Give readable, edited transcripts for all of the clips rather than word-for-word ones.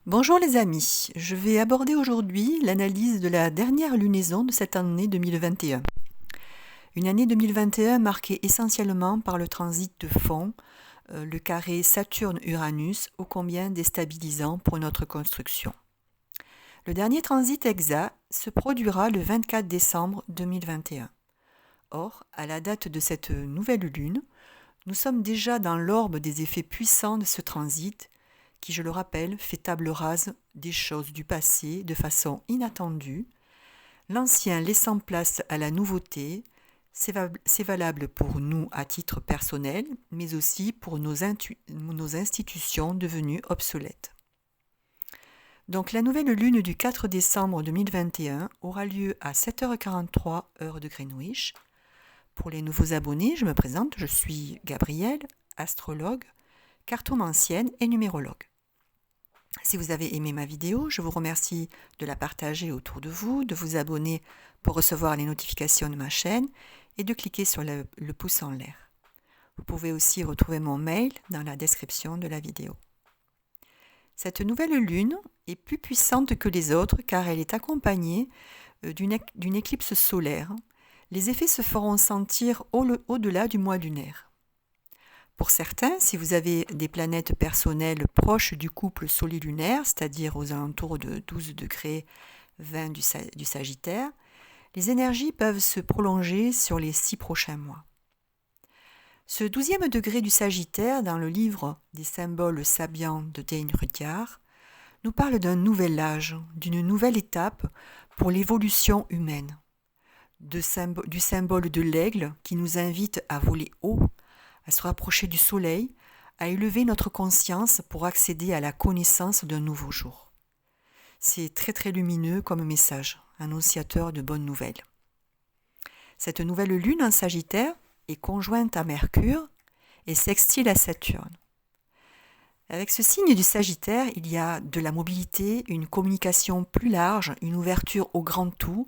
Bonjour les amis, je vais aborder aujourd'hui l'analyse de la dernière lunaison de cette année 2021. Une année 2021 marquée essentiellement par le transit de fond, le carré Saturne-Uranus ô combien déstabilisant pour notre construction. Le dernier transit exact se produira le 24 décembre 2021. Or, à la date de cette nouvelle lune, nous sommes déjà dans l'orbe des effets puissants de ce transit qui, je le rappelle, fait table rase des choses du passé de façon inattendue, l'ancien laissant place à la nouveauté. C'est valable pour nous à titre personnel, mais aussi pour nos institutions devenues obsolètes. Donc la nouvelle lune du 4 décembre 2021 aura lieu à 7h43 heure de Greenwich. Pour les nouveaux abonnés, je me présente, je suis Gabrielle, astrologue, cartomancienne et numérologue. Si vous avez aimé ma vidéo, je vous remercie de la partager autour de vous, de vous abonner pour recevoir les notifications de ma chaîne et de cliquer sur le pouce en l'air. Vous pouvez aussi retrouver mon mail dans la description de la vidéo. Cette nouvelle lune est plus puissante que les autres car elle est accompagnée d'une éclipse solaire. Les effets se feront sentir au-delà du mois lunaire. Pour certains, si vous avez des planètes personnelles proches du couple solilunaire, c'est-à-dire aux alentours de 12 degrés 20 du Sagittaire, les énergies peuvent se prolonger sur les 6 prochains mois. Ce 12e degré du Sagittaire, dans le livre des symboles sabiens de Dane Rudyard, nous parle d'un nouvel âge, d'une nouvelle étape pour l'évolution humaine, du symbole de l'aigle qui nous invite à voler haut, à se rapprocher du soleil, à élever notre conscience pour accéder à la connaissance d'un nouveau jour. C'est très très lumineux comme message, annonciateur de bonnes nouvelles. Cette nouvelle lune en Sagittaire est conjointe à Mercure et sextile à Saturne. Avec ce signe du Sagittaire, il y a de la mobilité, une communication plus large, une ouverture au grand tout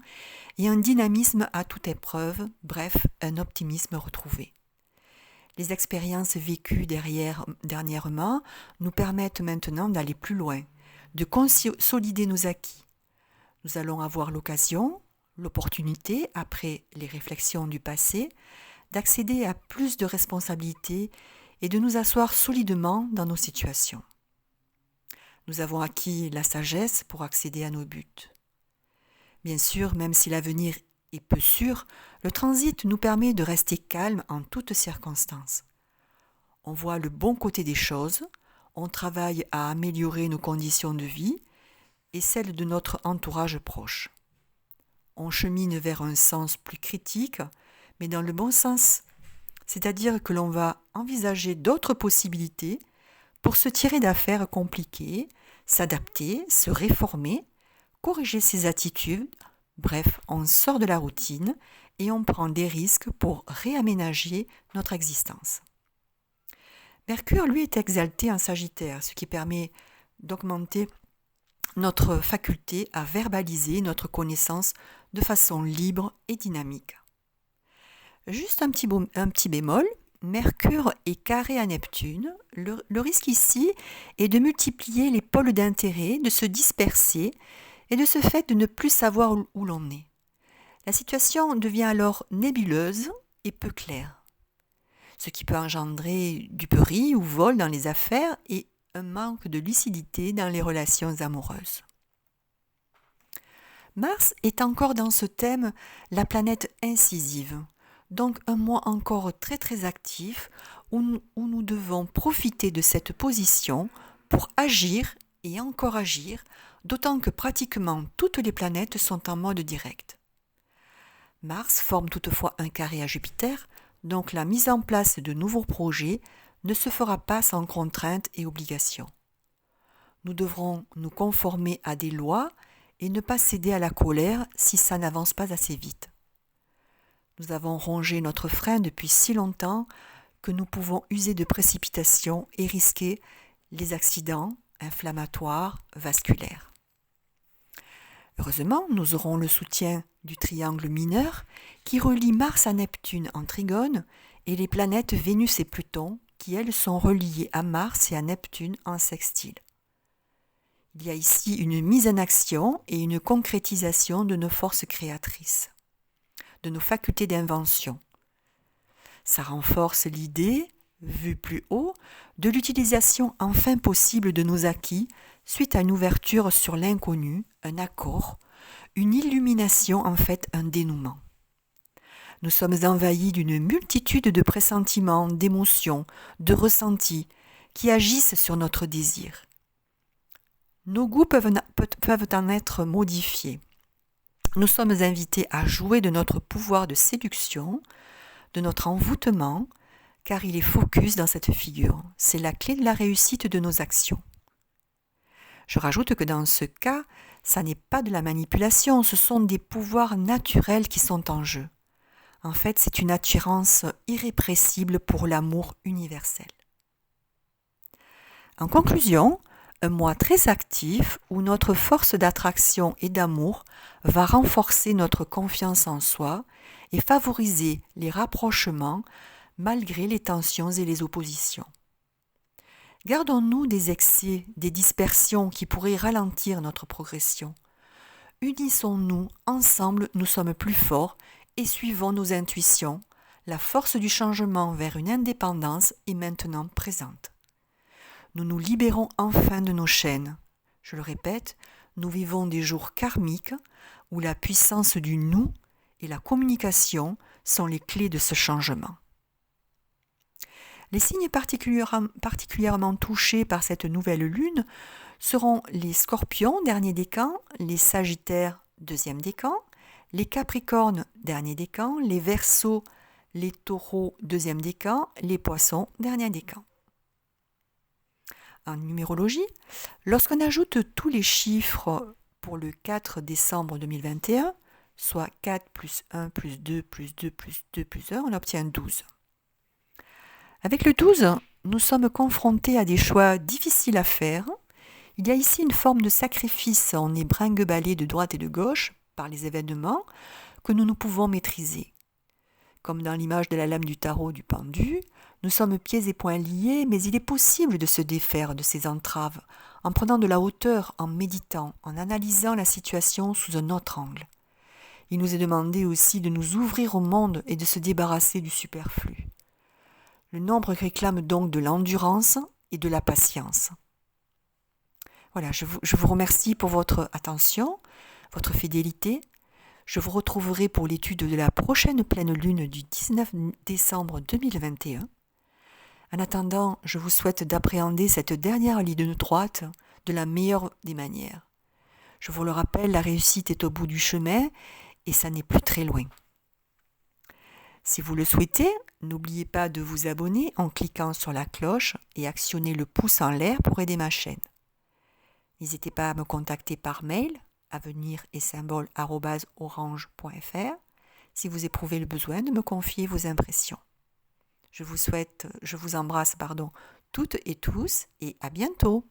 et un dynamisme à toute épreuve, bref, un optimisme retrouvé. Les expériences vécues dernièrement nous permettent maintenant d'aller plus loin, de consolider nos acquis. Nous allons avoir l'opportunité, après les réflexions du passé, d'accéder à plus de responsabilités et de nous asseoir solidement dans nos situations. Nous avons acquis la sagesse pour accéder à nos buts. Bien sûr, même si l'avenir est peu sûr, le transit nous permet de rester calme en toutes circonstances. On voit le bon côté des choses, on travaille à améliorer nos conditions de vie et celles de notre entourage proche. On chemine vers un sens plus critique, mais dans le bon sens, c'est-à-dire que l'on va envisager d'autres possibilités pour se tirer d'affaires compliquées, s'adapter, se réformer, corriger ses attitudes. Bref, on sort de la routine et on prend des risques pour réaménager notre existence. Mercure, lui, est exalté en Sagittaire, ce qui permet d'augmenter notre faculté à verbaliser notre connaissance de façon libre et dynamique. Juste un petit bémol, Mercure est carré à Neptune. Le risque ici est de multiplier les pôles d'intérêt, de se disperser et de ce fait de ne plus savoir où l'on est. La situation devient alors nébuleuse et peu claire, ce qui peut engendrer du péril ou vol dans les affaires et un manque de lucidité dans les relations amoureuses. Mars est encore dans ce thème la planète incisive, donc un mois encore très très actif où nous devons profiter de cette position pour agir et encore agir, d'autant que pratiquement toutes les planètes sont en mode direct. Mars forme toutefois un carré à Jupiter, donc la mise en place de nouveaux projets ne se fera pas sans contraintes et obligations. Nous devrons nous conformer à des lois et ne pas céder à la colère si ça n'avance pas assez vite. Nous avons rongé notre frein depuis si longtemps que nous pouvons user de précipitation et risquer les accidents inflammatoires vasculaires. Heureusement, nous aurons le soutien du triangle mineur qui relie Mars à Neptune en trigone et les planètes Vénus et Pluton qui, elles, sont reliées à Mars et à Neptune en sextile. Il y a ici une mise en action et une concrétisation de nos forces créatrices, de nos facultés d'invention. Ça renforce l'idée, vue plus haut, de l'utilisation enfin possible de nos acquis suite à une ouverture sur l'inconnu, un accord, une illumination, en fait un dénouement. Nous sommes envahis d'une multitude de pressentiments, d'émotions, de ressentis qui agissent sur notre désir. Nos goûts peuvent en être modifiés. Nous sommes invités à jouer de notre pouvoir de séduction, de notre envoûtement, car il est focus dans cette figure. C'est la clé de la réussite de nos actions. Je rajoute que dans ce cas, ça n'est pas de la manipulation, ce sont des pouvoirs naturels qui sont en jeu. En fait, c'est une attirance irrépressible pour l'amour universel. En conclusion, un mois très actif où notre force d'attraction et d'amour va renforcer notre confiance en soi et favoriser les rapprochements malgré les tensions et les oppositions. Gardons-nous des excès, des dispersions qui pourraient ralentir notre progression. Unissons-nous, ensemble nous sommes plus forts et suivons nos intuitions. La force du changement vers une indépendance est maintenant présente. Nous nous libérons enfin de nos chaînes. Je le répète, nous vivons des jours karmiques où la puissance du nous et la communication sont les clés de ce changement. Les signes particulièrement touchés par cette nouvelle lune seront les scorpions, dernier décan, les sagittaires, deuxième décan, les capricornes, dernier décan, les verseaux, les taureaux, deuxième décan, les poissons, dernier décan. En numérologie, lorsqu'on ajoute tous les chiffres pour le 4 décembre 2021, soit 4 plus 1 plus 2 plus 2 plus 2 plus 1, on obtient 12. Avec le 12, nous sommes confrontés à des choix difficiles à faire. Il y a ici une forme de sacrifice, on est brinque-ballé de droite et de gauche par les événements que nous pouvons maîtriser. Comme dans l'image de la lame du tarot du pendu, nous sommes pieds et poings liés, mais il est possible de se défaire de ces entraves en prenant de la hauteur, en méditant, en analysant la situation sous un autre angle. Il nous est demandé aussi de nous ouvrir au monde et de se débarrasser du superflu. Le nombre réclame donc de l'endurance et de la patience. Voilà, je vous remercie pour votre attention, votre fidélité. Je vous retrouverai pour l'étude de la prochaine pleine lune du 19 décembre 2021. En attendant, je vous souhaite d'appréhender cette dernière ligne droite de la meilleure des manières. Je vous le rappelle, la réussite est au bout du chemin et ça n'est plus très loin. Si vous le souhaitez, n'oubliez pas de vous abonner en cliquant sur la cloche et actionner le pouce en l'air pour aider ma chaîne. N'hésitez pas à me contacter par mail avenir-et-symbole@orange.fr si vous éprouvez le besoin de me confier vos impressions. Je vous embrasse toutes et tous et à bientôt.